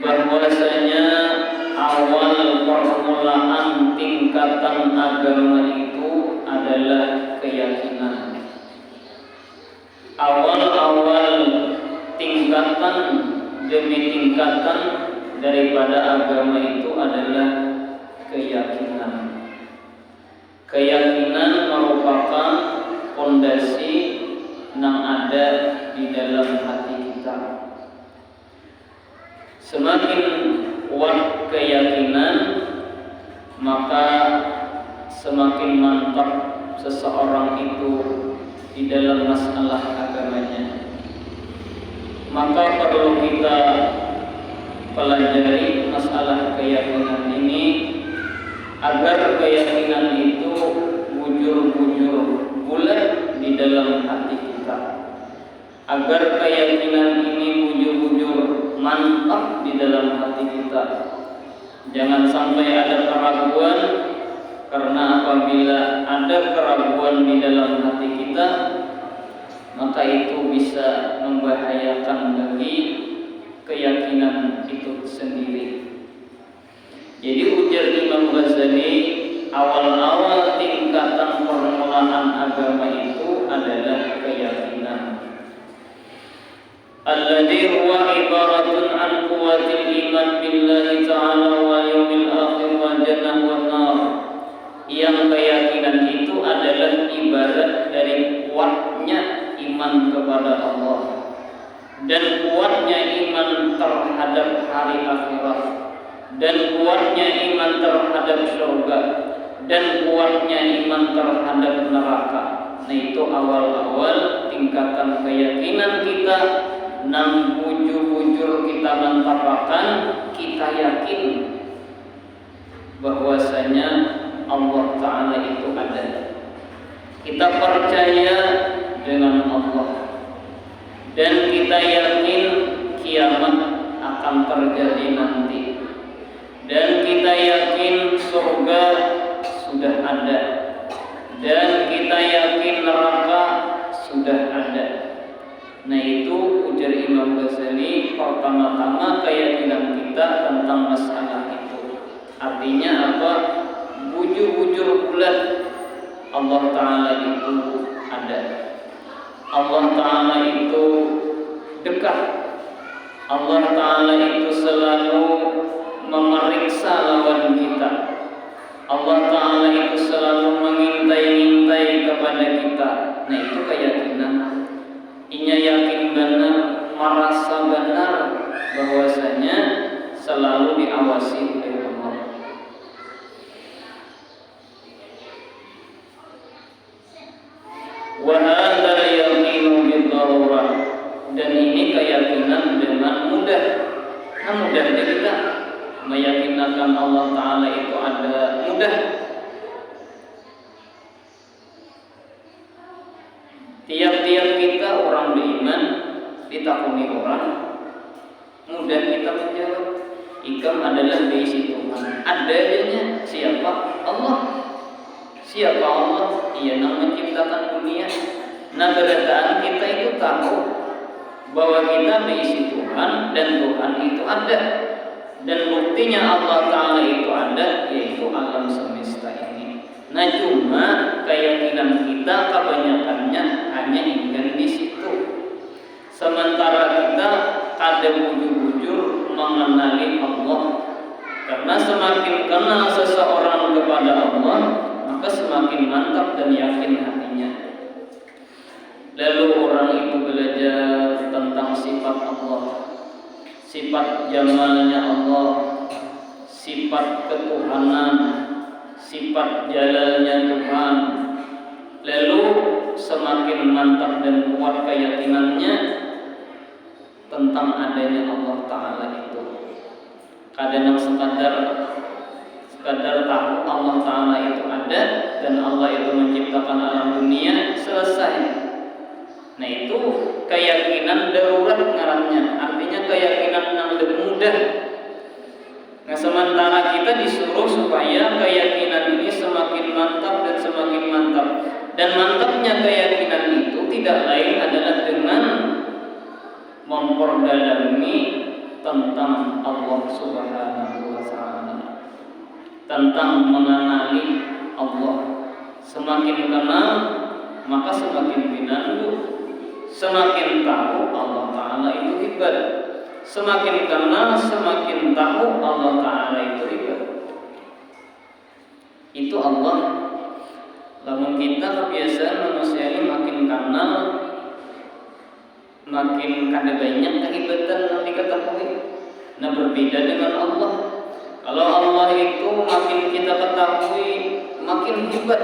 Bahwasanya awal permulaan tingkatan agama itu adalah keyakinan. Awal-awal tingkatan demi tingkatan daripada agama itu adalah keyakinan. Keyakinan merupakan fondasi yang ada di dalam hati kita. Semakin kuat keyakinan, maka semakin mantap seseorang itu di dalam masalah agamanya. Maka perlu kita pelajari masalah keyakinan ini agar keyakinan itu bujur-bujur bulat di dalam hati kita. Agar keyakinan ini bujur-bujur mantap di dalam hati kita. Jangan sampai ada keraguan, karena apabila ada keraguan di dalam hati kita, maka itu bisa membahayakan bagi keyakinan itu sendiri. Jadi ujar Imam Ghazali, awal-awal tingkatan permulaan agama itu adalah keyakinan. Alladhi huwa ibaratun an quwwatil iman billahi ta'ala wa yawmil akhir wa jannah wa nar. Yang keyakinan itu adalah ibarat dari kuatnya iman kepada Allah dan kuatnya iman terhadap hari akhirat dan kuatnya iman terhadap surga dan kuatnya iman terhadap neraka. Nah, itu awal-awal tingkatan keyakinan kita. Nang bujur-bujur kita mentapakan, kita yakin bahwasanya Allah Ta'ala itu ada. Kita percaya dengan Allah dan kita yakin kiamat akan terjadi nanti, dan kita yakin surga sudah ada, dan kita yakin neraka sudah ada. Nah, itu ujar Imam Ghazali, pertama-tama keyakinan kita tentang masalah itu. Artinya apa? Bujur-bujur bulat Allah Ta'ala itu ada. Allah Ta'ala itu dekat. Allah Ta'ala itu selalu memeriksa lawan kita. Allah Ta'ala itu selalu mengintai-intai kepada kita. Nah, itu keyakinan. Inya yakin benar, merasa benar bahwasanya selalu diawasi oleh Allah. Wa hadza yaqinu bid-darurah, dan ini keyakinan dengan mudah. Nah, mudahnya kita meyakinkan Allah Ta'ala itu ada, mudah. Tiap-tiap kita orang beriman ditakuni orang, mudah kita menjawab. Ikam adalah diisi Tuhan. Adanya siapa? Allah. Siapa Allah? Ia yang menciptakan dunia. Nah, keadaan kita itu tahu bahwa kita diisi Tuhan dan Tuhan itu ada. dan buktinya Allah Ta'ala itu ada, yaitu alam semesta ini. Nah cuma keyakinan kita kebanyakannya hanya ingin di situ, sementara kita kada bujur-bujur mengenali Allah. Karena semakin kenal seseorang kepada Allah, maka semakin mantap dan yakin hatinya. Lalu orang itu belajar tentang sifat Allah, sifat jamalnya Allah, sifat ketuhanan, sifat jalalnya Tuhan. Lalu semakin mantap dan kuat keyakinannya tentang adanya Allah Ta'ala itu. Kadang sekadar tahu Allah Ta'ala itu ada dan Allah itu menciptakan alam dunia, selesai. Nah itu keyakinan darurat ngarannya, artinya keyakinan yang lebih mudah. Nah sementara kita disuruh supaya keyakinan ini semakin mantap dan semakin mantap. Dan mantapnya keyakinan itu tidak lain adalah dengan memperdalami tentang Allah Subhanahu wa Ta'ala, tentang mengenali Allah. Semakin kenal maka semakin pinandu, semakin tahu Allah Ta'ala itu hebat. Semakin kenal semakin tahu Allah Ta'ala itu hebat. Itu Allah. Lamun kita kebiasaan manusia ini makin kenal, makin kada banyak kehebatan yang diketahui. Nah berbeda dengan Allah. Kalau Allah itu makin kita ketahui makin hebat,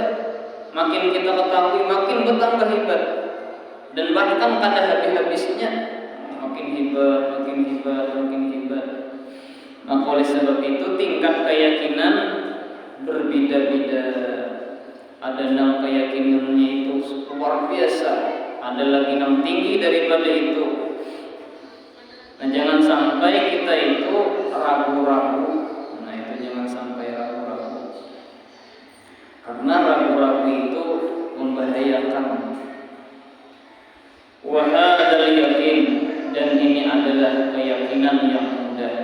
makin kita ketahui makin bertambah hebat, dan bahkan kada habis-habisnya, makin hebat, makin hebat, makin hebat. Maka oleh sebab itu tingkat keyakinan berbeda-beda. Ada yang keyakinannya itu luar biasa, ada lagi yang tinggi daripada itu. Nah jangan sampai kita itu ragu-ragu. Nah itu jangan sampai ragu-ragu, karena ragu-ragu itu membahayakan. Wa hadzal yakin, dan ini adalah keyakinan yang mudah.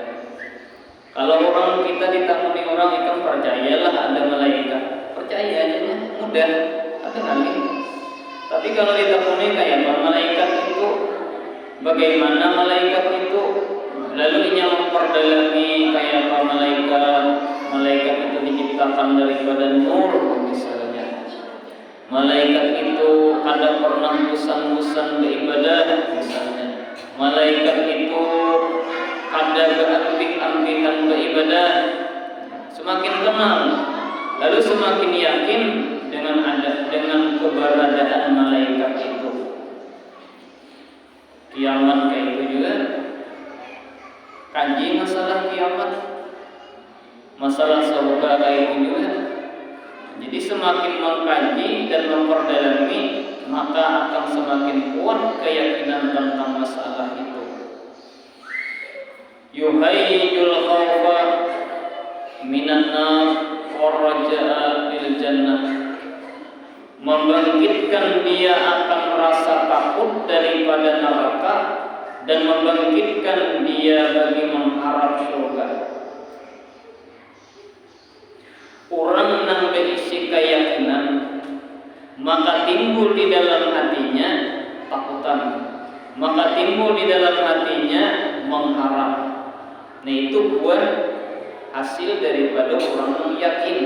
Kalau orang kita ditakuni orang itu percayalah ada malaikat, percaya aja mudah, ada lagi. Tapi kalau ditakuni kayak malaikat itu, bagaimana malaikat itu, lalu ia memperdalami kayak apa malaikat itu diciptakan daripada nur misalnya. Malaikat itu ada pernah bosan-bosan beribadah misalnya. Malaikat itu ada keambih-ambihan beribadah. Semakin kenal, lalu semakin yakin dengan keberadaan malaikat itu. Kiamat kayak itu juga, kaji masalah kiamat, masalah surga kayak itu juga. Jadi semakin mengkaji dan memperdalami, maka akan semakin kuat keyakinan tentang masalah itu. Yuhayyul khawfa minan nar wa raja'a bil jannah, membangkitkan dia akan rasa takut daripada neraka dan membangkitkan dia bagi mengharap surga. Orang yang berisi keyakinan, maka timbul di dalam hatinya takutan, maka timbul di dalam hatinya mengharap. Nah itu buat hasil daripada orang yang yakin.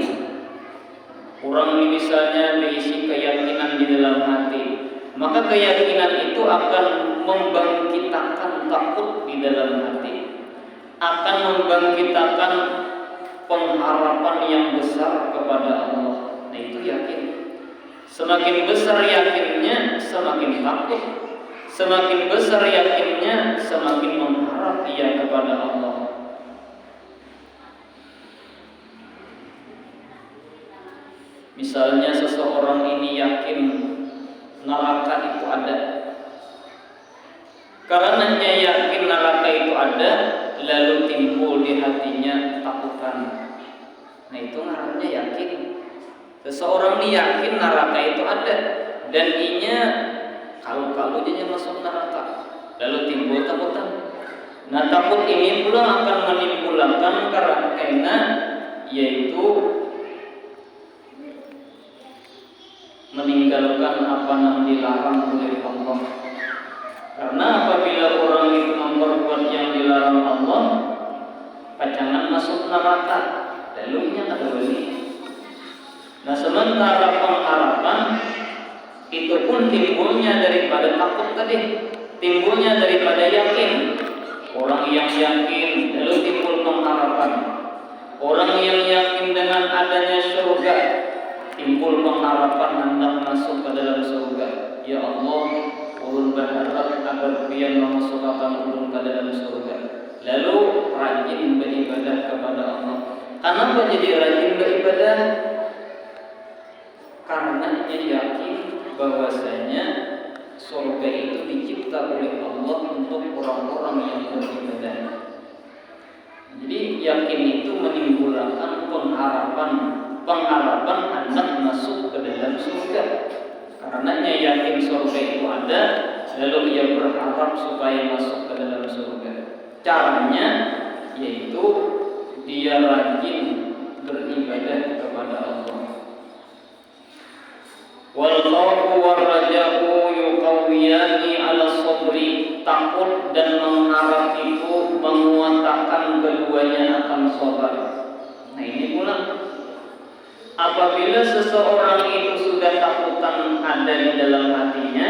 Orang ini misalnya berisi keyakinan di dalam hati, maka keyakinan itu akan membangkitkan takut di dalam hati, akan membangkitkan pengharapan yang besar kepada Allah. Nah itu yakin. Semakin besar yakinnya, semakin takut. Semakin besar yakinnya, semakin mengharap ia kepada Allah. Misalnya seseorang ini yakin neraka itu ada, karenanya yakin neraka itu ada, lalu timbul di hatinya takutan. Nah itu ngarannya yakin. Seseorang ini yakin neraka itu ada, dan inya kalau dia masuk neraka, lalu timbul takutan. Nah takut ini pula akan menimbulkan yaitu meninggalkan apa yang dilarang oleh Allah. Karena apabila orang itu memperbuat yang dilarang Allah, pacangan masuk neraka. Lalu nya kata beli. Nah, sementara pengharapan itu pun timbulnya daripada takut tadi, timbulnya daripada yakin. Orang yang yakin lalu timbul pengharapan. Orang yang yakin dengan adanya surga, timbul pengharapan hendak masuk ke dalam surga. Ya Allah, ulun berharap agar pian memasukkan ulun ke dalam surga. Lalu rajin beribadah kepada Allah. Kenapa jadi rajin beribadah? Karena dia yakin bahwasanya surga itu dicipta oleh Allah untuk orang-orang yang beribadah. Jadi yakin itu menimbulkan pengharapan hendak masuk ke dalam surga. Karena dia yakin surga itu ada, lalu ia berharap supaya masuk ke dalam surga. Caranya yaitu dia rajin beribadah kepada Allah. Wal khawfu war raja'u yuqawiyani 'ala sabri. Takut dan mengharap itu menguatkan keduanya akan sabar. Nah, ini pula apabila seseorang itu sudah takutan ada di dalam hatinya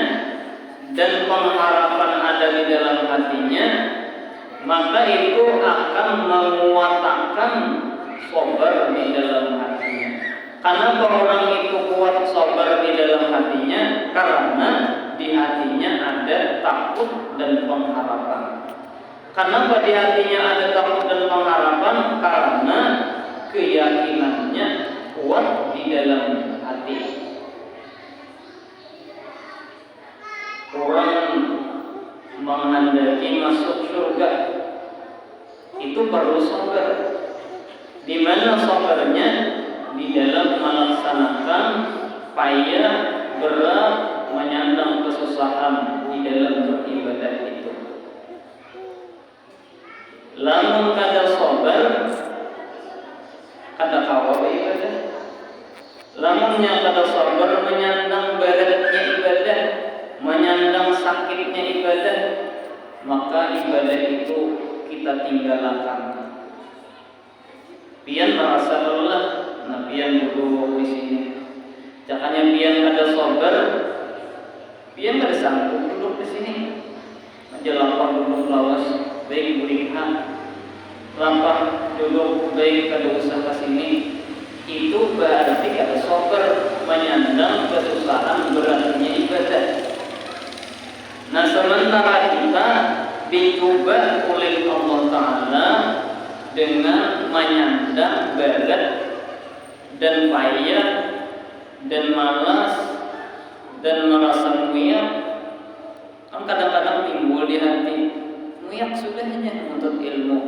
dan pengharapan ada di dalam hatinya, maka itu akan menguatkan sabar di dalam hatinya. Kenapa orang itu kuat sabar di dalam hatinya? Karena di hatinya ada takut dan pengharapan. Kenapa di hatinya ada takut dan pengharapan? Karena keyakinannya kuat di dalam hati. Orang menghendaki masuk surga itu perlu sabar. Di mana sabarnya? Di dalam melaksanakan payah, berat, menyandang kesusahan di dalam beribadah itu. Lamun kada sabar, kada kawa ibadah. Lamunnya kada sabar menyandang beratnya ibadah, menyandang sakitnya ibadah, maka ibadah itu kita tinggalkan. Pian merasa lelah, nah pian duduk di sini. Jangannya pian kada sabar, pian kada sanggup duduk di sini. Menjelapang duduk lawas, baik berikan, lampah duduk baik kada usah ke sini. Itu berarti kada sabar, menyandang kesusahan beratnya ibadah. Nah, sementara kita dicoba oleh Allah Ta'ala dengan menyandang berat dan payah dan malas dan merasa muyak. Kan kadang-kadang timbul di hati, muyak sudahnya untuk ilmu,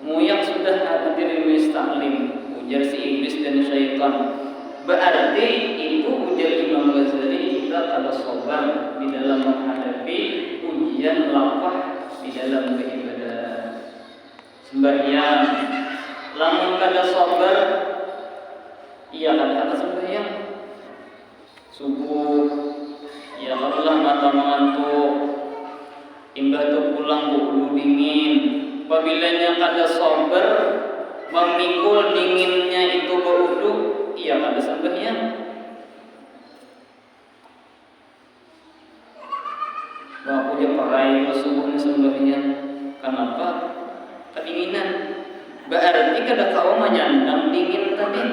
muyak sudah hadir di taklim, ujar si iblis dan syaitan. Berarti itu ujar Imam Ghazali, kita kada sabar di dalam menghadapi ujian lapah di dalam beribadah. Sembahyang, lamun kada sabar, iya kada sembahyang. Subuh, ya Allah mata mengantuk, imbah tu pulang bulu dingin. Apabila kada sabar, memikul dinginnya itu berwudu, iya kada sembahyang. Bapak dia perai subuhnya sembahyang. Kenapa? Kedinginan. Berarti kada kau menyandang dingin tadi.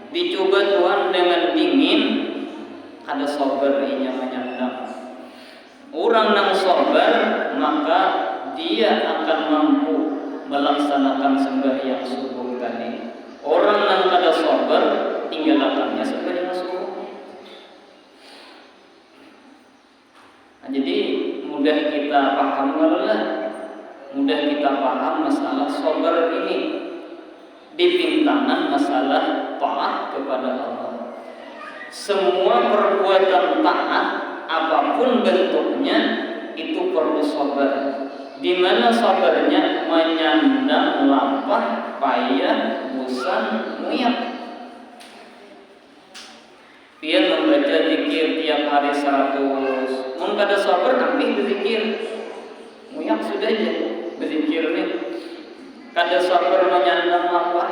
Dicoba Tuhan dengan dingin, kada sabar inya menyandang. Orang yang sabar maka dia akan mampu melaksanakan sembahyang subuh tadi. Orang yang kada sabar tinggalkannya sembahyang subuh. Nah, jadi mudah kita paham lah, mudah kita paham masalah sabar ini di pintangan masalah taat kepada Allah. Semua perbuatan taat apapun bentuknya itu perlu sabar. Di mana sabarnya? Menyandang lapah, payah, urusan muyak. Pian membaca zikir tiap hari 100. Mun kada sabar ambil berzikir. Muyak sudah aja berzikir nih. Kada sabar menyandang apa?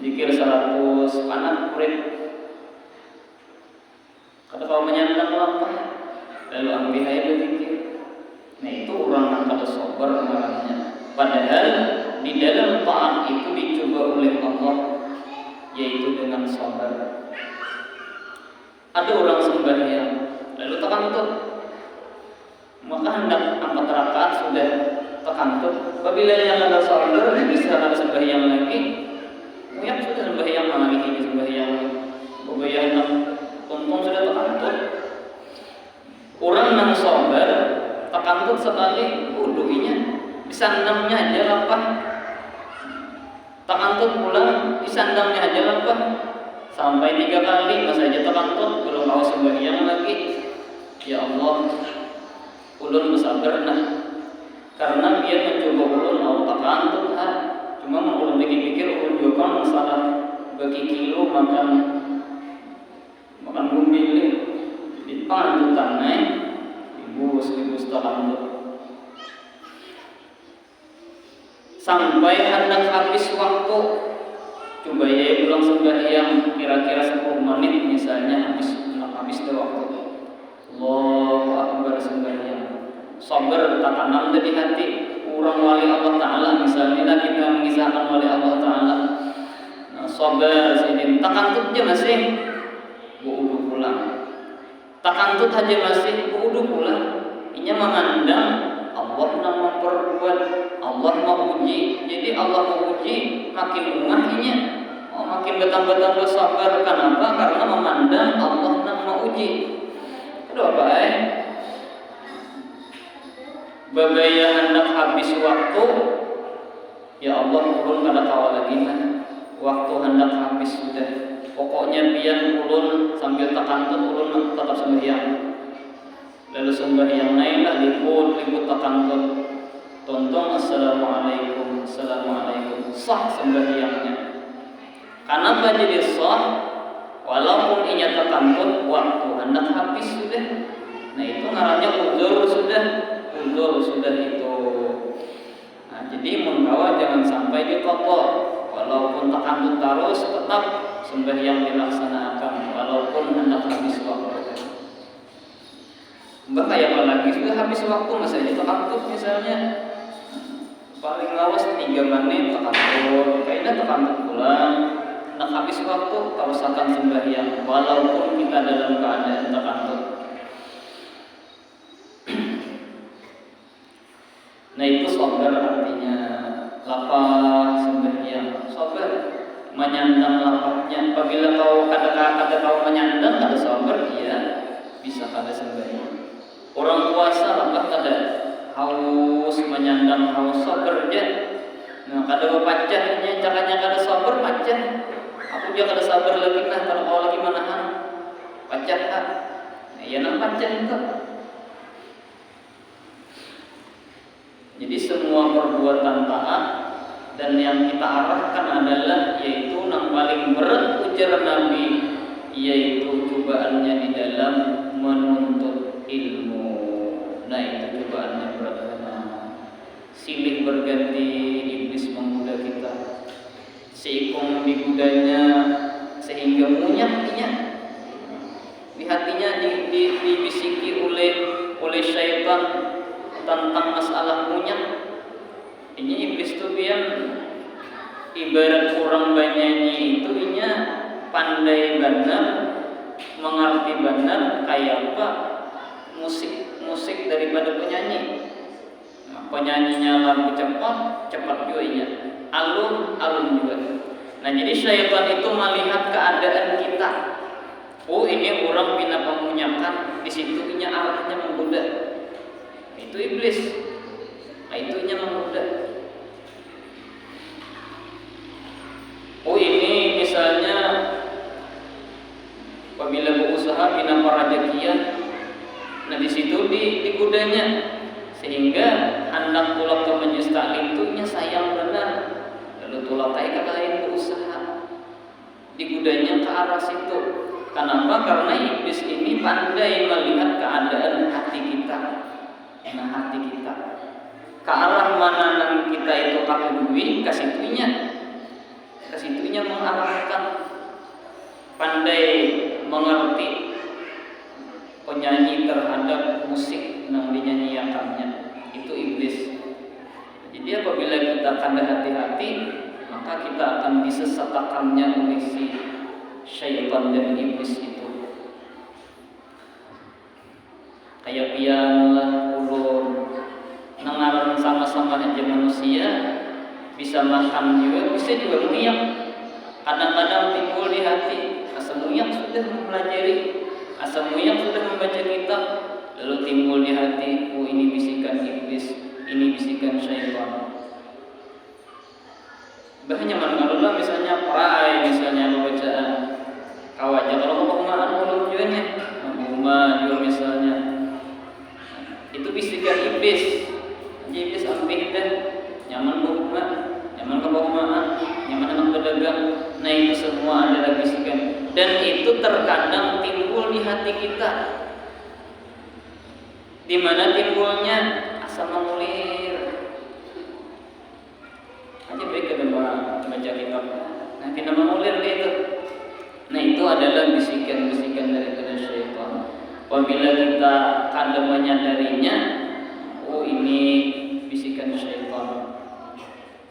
Zikir 100 panas kurit. Kada kau menyandang apa? Lalu ambil aja berzikir. Nah itu orang yang kada sabar namanya. Padahal di dalam taat itu dicoba oleh Allah, yaitu dengan sabar. Ada orang sembahyang lalu takantut, maka hendak 4 rakaat sudah takantut. Apabila yang ada sabar bisa ada sembahyang lagi, muyak sudah sembahyang lagi ini sembahyang. Apabila hendak untung sudah takantut. Orang yang sabar takantut sekali wudunya disandangnya aja lapah. Takantut pulang disandangnya aja lapah. Sampai 3 kali masa aja takantut belum mau sembahyang lagi. Ya Allah, ulun bersabar nah. Karena dia mencoba ulun mau takantut ha. Cuma ulun pikir-pikir ulun juga masalah bagi kilo makan bumbil. Jadi pantutan naik ibu takantut. Sampai hendak habis waktu, coba ya pulang sembahyang kira-kira 10 menit misalnya habis ke waktu. Allahu Akbar sembahyang. Sabar tanam di hati. Orang wali Allah Taala misalnya kita mengisahkan wali Allah Taala. Nah, sabar sini takantutnya masih buudu pulang. Takantut aja masih buudu pulang. Inya memandang Allah nak memperbuat, Allah mau uji. Jadi Allah mau uji makin umahnya. Makin bertambah-tambah sabar. Kenapa? Karena memandang Allah nak mau uji. Itu apa Babaya hendak habis waktu. Ya Allah, ulun kada kawal lagi nah. Waktu hendak habis sudah. Pokoknya pian ulun sambil takantut ulun tetap sembahyang. Lalu sembahyang naiklah liput takantut. Tonton assalamualaikum. Sah sembahyangnya. Kenapa jadi sah? Walaupun inya takantut waktu hendak habis sudah. Nah itu ngarannya uzur sudah itu. Nah jadi mengkawa jangan sampai dikotor. Walaupun takantut terus tetap sembahyang dilaksanakan walaupun hendak habis waktu. Mbak kayak apa lagi sudah habis waktu masa itu takantut misalnya paling lawas 3 menit takantut, kayaknya takantut pulang. Nak habis waktu kausakan sembahyang walaupun kita dalam keadaan takantut. Nah itu sabar artinya lapar sembahyang. Sabar menyandang lapaknya. Apabila kau kata kau menyandang ada sabar, iya bisa kada sembahyang. Orang puasa lapar kada haus menyandang haus sabar je. Nah kada pacahnya caranya kada sabar pacah. Aku dia kada sabar lagi nah kalau kau lagi menahan pacah ha. Nah, ya nang pacah itu. Jadi semua perbuatan taat dan yang kita arahkan adalah yaitu yang paling berat ujar Nabi, yaitu cobaannya di dalam menuntut ilmu. Nah itu cobaannya berat. Silih berganti iblis menggoda kita. Seikung digudanya sehingga munyaknya di hatinya dibisiki oleh syaitan tentang masalah munyak. Ini iblis tu pian ibarat orang bernyanyi itu inya pandai benar, mengerti benar kayak apa musik daripada penyanyi. Nah, penyanyinya lagu cepat juga inya, alun juga. Nah jadi syaitan itu melihat keadaan kita. Oh ini orang pina pemunyakan, di situ inya arahnya menggoda. Itu iblis. Nah itunya menggoda. Oh ini misalnya apabila berusaha bina parajakian, nah di situ digudanya sehingga hendak pulang ke majelis taklim itu nya sayang benar. Lalu sekolah, kayak lain berusaha digudanya ke arah situ. Kenapa? Karena iblis ini pandai melihat keadaan hati kita. Nah, hati kita ke arah mana yang kita itu kakudui, kasitunya mengarahkan. Pandai mengerti penyanyi terhadap musik yang dinyanyikannya, itu iblis. Jadi apabila kita kada hati-hati, maka kita akan disesatkannya oleh si syaitan dan iblis itu. Kayak pianlah ulur nengaran sama-sama aja manusia, bisa makan juga, bisa juga mengiyak. Kadang-kadang timbul di hati, asal mengiyak sudah mempelajari, asal mengiyak sudah membaca kitab, lalu timbul di hati, oh ini bisikan iblis, ini bisikan syaitan. Bahnya mangalulah misalnya perai, misalnya bacaan kawaja, kalau kebahumaan ulun jualnya, rumah jual misalnya, itu bisikan iblis. Iblis ambil dah nyaman berhubungan, nyaman kebahumaan, nyaman anak pedagang. Nah itu semua adalah bisikan, dan itu terkadang timbul di hati kita. Di mana timbulnya? Asal mengulir. Aja baik kita baca kitab. Nah kita mengulir itu. Nah itu adalah bisikan-bisikan daripada syaitan. Apabila kita kada menyadarinya, oh ini bisikan syaitan.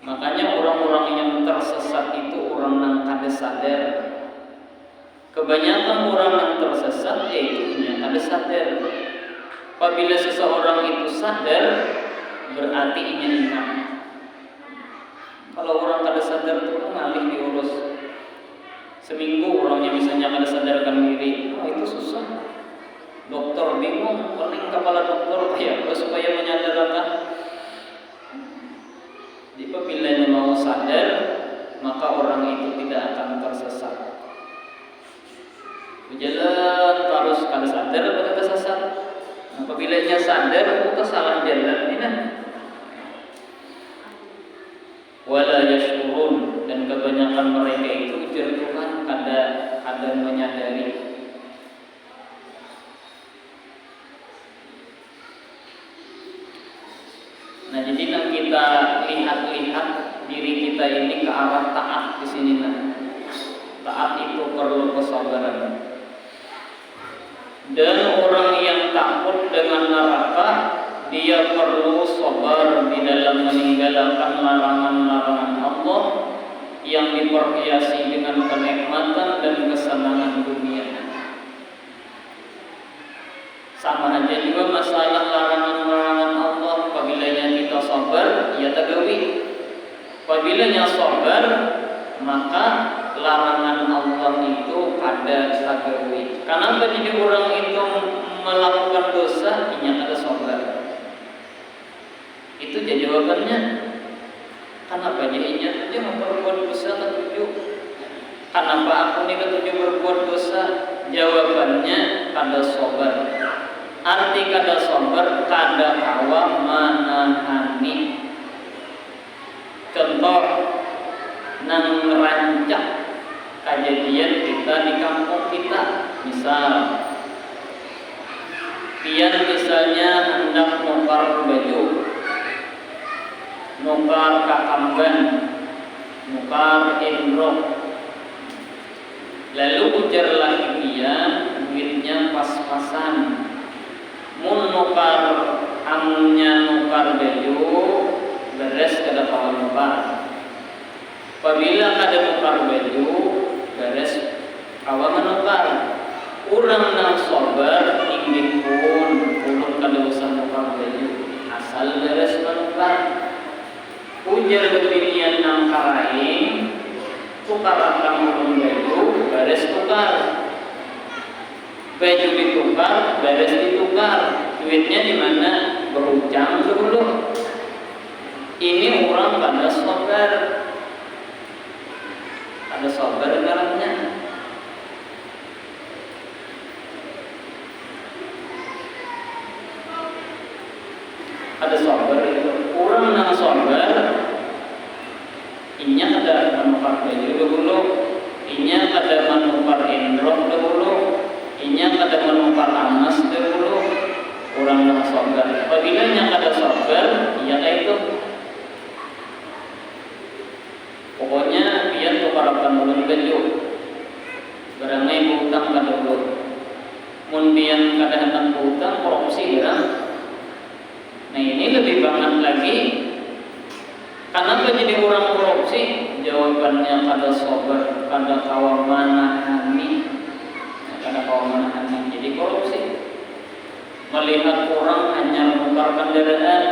Makanya orang-orang yang tersesat itu orang yang kada sadar. Kebanyakan orang yang tersesat yaitu yang kada sadar. Apabila seseorang itu sadar, berarti ia ingat. Kalau orang kada sadar itu ngalih diurus. Seminggu orangnya misalnya kada sadarkan diri, itu susah. Dokter bingung, paling kepala dokter supaya menyadarkan. Jadi apabila mau sadar, maka orang itu tidak akan tersesat. Berjalan terus kada sadar pada tersesat. Apabila dia sadar, kita salah jalan ini. Wala yashurun, dan kebanyakan mereka itu ujar Tuhan kada menyadari. Nah jadi kita lihat diri kita ini ke arah taat di sini. Taat itu perlu kesabaran. Dan orang yang takut dengan neraka, dia perlu sabar di dalam meninggalkan larangan-larangan Allah yang diperhiasi dengan kenikmatan dan kesenangan dunia. Sama aja juga masalah larangan-larangan Allah. Apabila kita sabar, ya tagawi. Apabila sabar, maka larangan Allah itu kada tagawi. Karena jadi orang itu melakukan dosa, inya kada sabar. Itu jadi jawabannya. Kenapa dia memperbuat dosa ketujuh? Kenapa aku ini ketujuh berbuat dosa? Jawabannya kada sabar. Arti kada sabar, kada kawa manahani. Contoh nang rancak kejadian kita di kampung kita, misal pian misalnya hendak nukar baju, nukar kakamban, nukar endrok, lalu ujar lagi dia duitnya pas-pasan. Mun nukar amnya nukar baju beres kada kawan nukar. Apabila kada nukar baju beres kawan menukar. Urang nang sabar inggih pun ulun kada usah nukar baju, asal beres menukar. Ujar beginian nang karaing tukar akan ulun baju beres tukar. Baju ditukar, beres ditukar, duitnya di mana? Berhutang dulu. Ini orang kada sabar, kada sabar caranya. Ada sabar itu. Orang yang sabar Inya kada manukar baju dahulu, inya kada manukar endrok dahulu, inya kada manukar amas dahulu. Kurang dah sabar. Apabila nya kada sabar, iya kayak itu. Pokoknya biar tukarakan ulun baju. Barangnya hutang kada dulu. Mun pian kada hendak hutang korupsi ya. Nah ini lebih banget lagi. Kenapa jadi orang korupsi? Jawabannya kada sabar, kada kawa manahani. Kada kawa manahani jadi korupsi. Melihat orang hanya menukar kendaraan,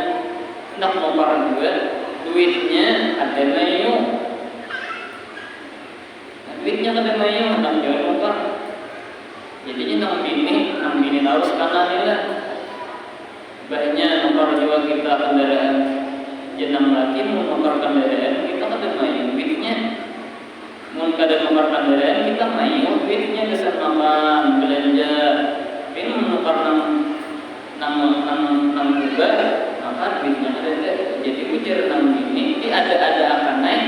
hendak menukar duitnya ada mayu. Duitnya kada mayu, hendak jual nukar. Jadinya nang bini harus kanan lah. Banyak nukar juga kita kendaraan. Jenang lagi menukar kendaraan kita kada mayu duitnya. Mun kada nukar kendaraan kita mayu duitnya bisa makan belanja. Ini menukar nang juga maka duitnya ada. Jadi ujar nang bini ada akan naik.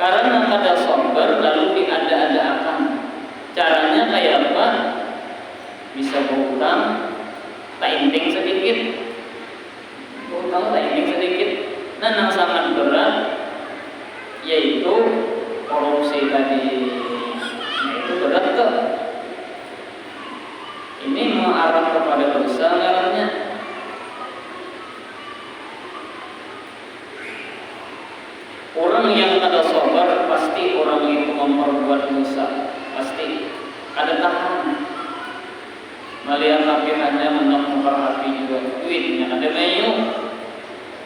Karena kada sabar lalu diada-ada akan. Caranya kayak apa? Bisa berhutang, tak inting sedikit. Berhutang tak inting sedikit. Nah, yang sangat berat yaitu korupsi tadi. Nah, itu berat tuh. Ini mengarah kepada dosa ngarannya. Orang yang kada sabar pasti orang itu memperbuat dosa. Pasti ada tahan. Melihat tapi hanya menukar hati juga duitnya ada mayu.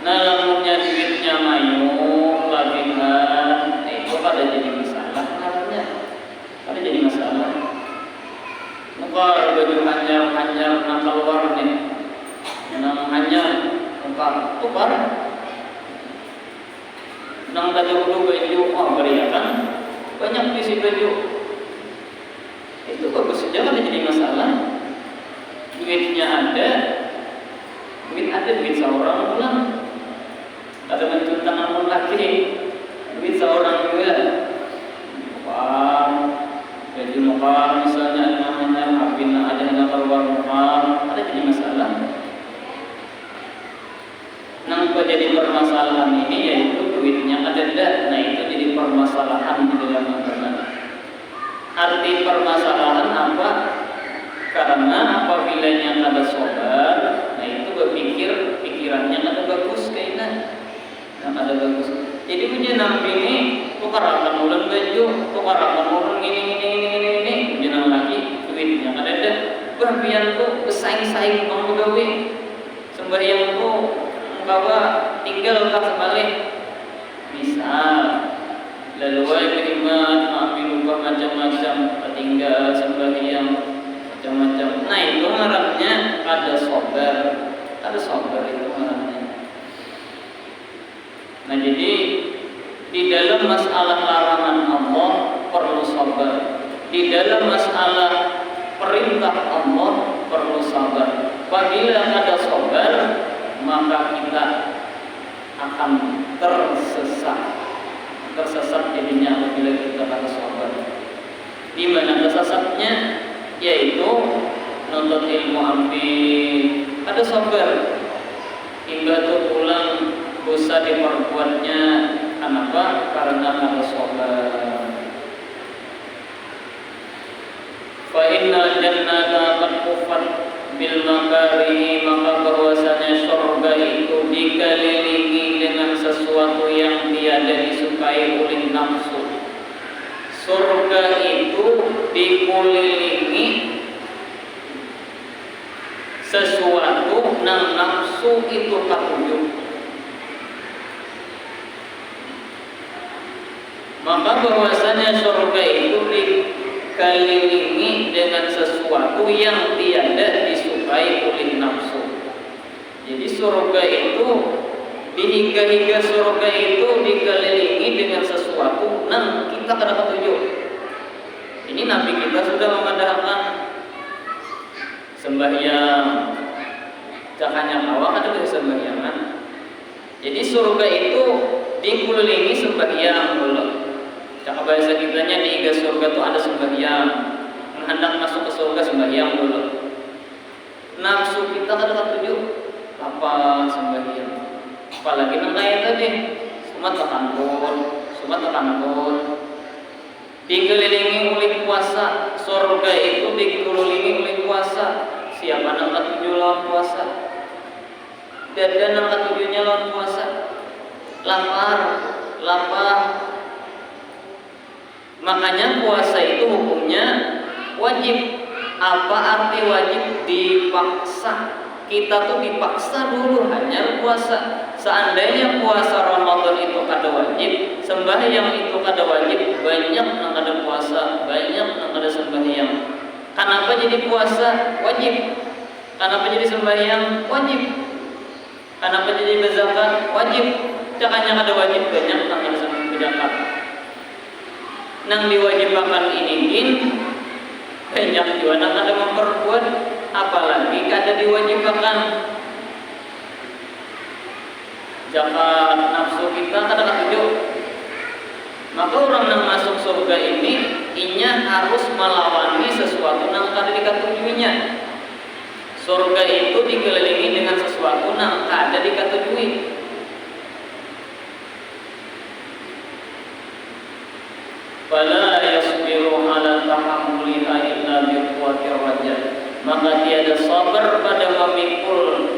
Nah, lamunnya duitnya mayu lagihan, itu kada jadi masalah namanya. Kada jadi masalah. Nukar baju hanyar nak keluar nih. Nang hanyar tukar. Nang tadi baju beriakan banyak isi baju. Itu bagus saja kan jadi masalah. Duitnya ada, duit seorang pulang. Ada mencuntang amun lagi, duit seorang juga. Baju nukar misalnya namanya habis ada yang keluar nukar, ada jadi masalah. Nang jadi permasalahan ini yaitu duitnya ada. Nah itu jadi permasalahan di dalam agama. Arti permasalahan apa? Karena apabila yang kada sabar, nah itu berpikir pikirannya kada bagus kayaknya, yang kada bagus. Jadi punya nabi ini tukar akan ulang baju, tukar akan ulang ini, punya lagi duitnya kada ada. Berpian tuh bersaing-saing penggawe, sembahyang tuh bawa tinggal kah sebalik. Misal lalu beriman mengambil ubah macam-macam tinggal sembahyang macam-macam. Nah itu ngarannya ada sabar itu ngarannya. Nah jadi di dalam masalah larangan Allah perlu sabar, di dalam masalah perintah Allah perlu sabar. Apabila ada sabar maka kita akan tersesat jadinya apabila kita kada sabar. Di mana tersesatnya? Yaitu nuntut ilmu ambil ada sabar hingga tuh pulang dosa diperbuatnya. Kenapa? Karena ada sabar. Fa innal jannata qad kufat bil makarihi, maka bahwasanya surga itu dikelilingi dengan sesuatu yang tiada disukai oleh nafsu. Surga itu dikelilingi sesuatu nang nafsu itu katuju. Maka bahwasanya surga itu dikelilingi dengan sesuatu yang tiada disukai oleh nafsu. Jadi surga itu hingga surga itu dikelilingi dengan sesuatu nang kita kada ketuju. Ini Nabi kita sudah mengadakan sembahyang, cakanya awak ada dari sembahyangan. Jadi surga itu dikelilingi sembahyang dulu. Cara bahasa kitanya di iga surga itu ada sembahyang. Hendak masuk ke surga sembahyang dulu. Nafsu kita kada tujuh apa sembahyang. Apalagi nang kayak tadi, sumat tekanton. Dikelilingi oleh puasa. Surga itu dikelilingi oleh puasa. Siapa nang ketujuh lawan puasa? Dan nang ketujuhnya lawan puasa. Lapar. Makanya puasa itu hukumnya wajib. Apa arti wajib? Dipaksa. Kita tuh dipaksa dulu hanya puasa. Seandainya puasa Ramadan itu kada wajib, sembahyang itu kada wajib, banyak yang kada puasa, banyak yang kada sembahyang. Kenapa jadi puasa wajib? Kenapa jadi sembahyang wajib? Kenapa jadi berzakat wajib? Jangannya kada wajib, banyak yang kada berzakat. Nang diwajibkan ini banyak juga nang kada memperbuat, apalagi kada diwajibkan. Zakat nafsu kita kada ketujuh. Maka orang yang masuk surga ini inya harus melawani sesuatu yang kada dikatujuinya. Surga itu dikelilingi dengan sesuatu yang kada dikatujui. Fala yasbiru ala tahammuliha illa biquwwatir raja. Maka tiada sabar pada memikul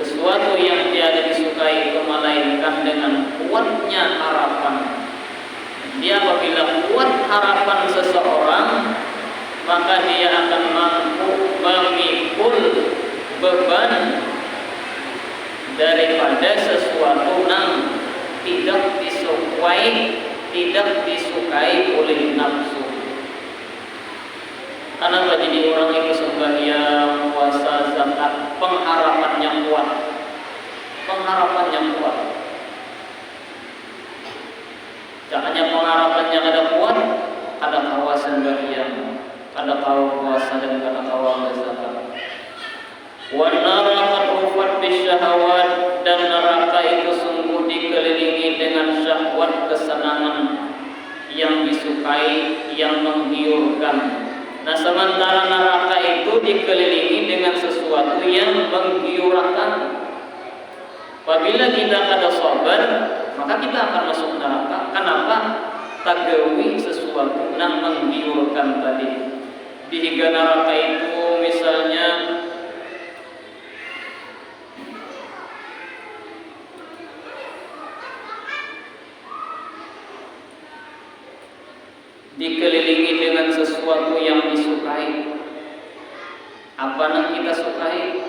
sesuatu yang tiada disukai itu melainkan dengan kuatnya harapan. Dia apabila kuat harapan seseorang, maka dia akan mampu memikul beban daripada sesuatu yang tidak disukai oleh nafsu. Kenapa jadi orang itu sembahyang, puasa, zakat, pengharapannya kuat. Jangannya pengharapannya kada kuat, ada kawa sembahyang, ada kawa puasa dan kada kawa zakat. Wan neraka ufat bisyahawat, dan neraka itu sungguh dikelilingi dengan syahwat, kesenangan yang disukai, yang menggiurkan. Nah, sementara neraka itu dikelilingi dengan sesuatu yang menggiurkan. Apabila kita kada sabar, maka kita akan masuk neraka. Kenapa? Tagawi sesuatu yang menggiurkan tadi. Di higa neraka itu misalnya dikelilingi dengan sesuatu yang disukai. Apa yang kita sukai?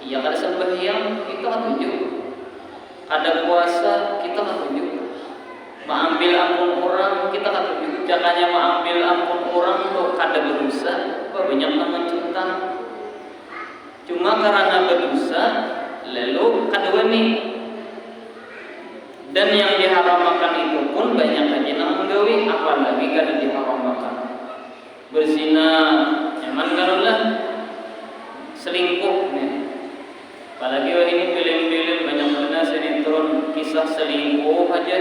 Ya kada sembahyang kita ketujuh, ada puasa kita ketujuh, mengambil ampun orang kita ketujuh. Jangannya mengambil ampun orang tuh kada berdosa, banyak yang mencintang. Cuma karena berdosa lalu kada nih. Dan yang diharamkan itu pun banyak aja yang menggawi, apalagi kada diharamkan. Berzina, nyaman karulah selingkuh nih. Apalagi ini film-film banyak mana sinetron kisah selingkuh aja.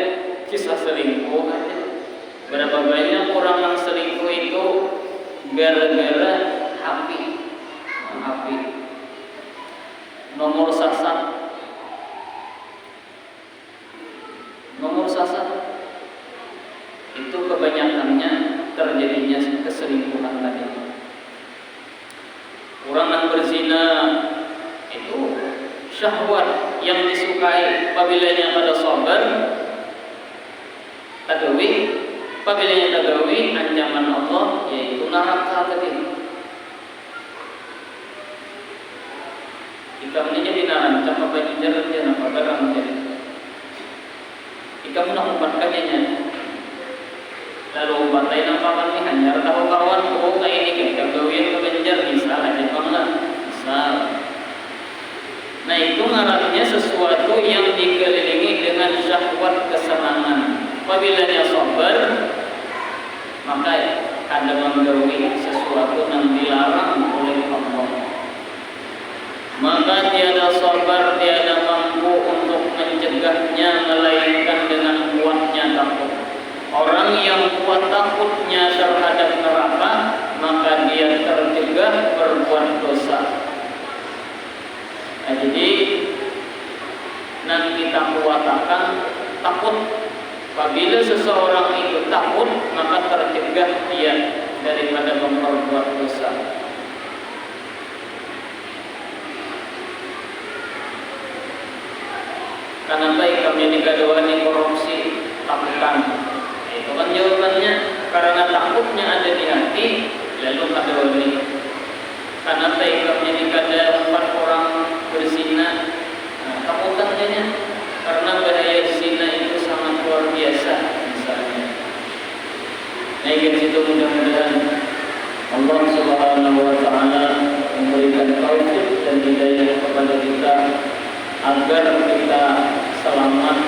Berapa banyak orang yang selingkuh itu gara-gara HP. Nomor sasar itu kebanyakannya terjadinya keselingkuhan tadi. Orang yang berzina itu syahwat yang disukai. Apabila yang ada sabar tagawi, apabila yang tagawi ancaman Allah yaitu neraka tadi. Kita menjadi narancam apa jalan apa barang jadi. Kita menempatkannya. Lalu batai nampakan ni hanya tahu kawan kayak ini kita gawin kebenjar misal aja bangla misal. Nah itu ngarannya sesuatu yang dikelilingi dengan syahwat kesenangan. Apabila dia sabar, maka ada menggawi sesuatu yang dilarang oleh Allah. Maka tiada sabar, tiada mampu mampu untuk mencegahnya melainkan dengan kuatnya takut. Orang yang kuat takutnya terhadap neraka, maka dia tercegah berbuat dosa. Nah, jadi nanti kita kuatakan takut. Apabila seseorang itu takut, maka tercegah dia daripada memperbuat dosa. Karena baik kami digadawani korupsi, takutan. Itu kan jawabannya, karena takutnya ada di hati, lalu kadawani. Karena baik kami digada 4 orang berzina, takutannya karena bahaya zina itu sangat luar biasa misalnya. Nah, itu mudah-mudahan Allah Subhanahu wa taala memberikan taufik dan hidayah kepada kita agar kita selamat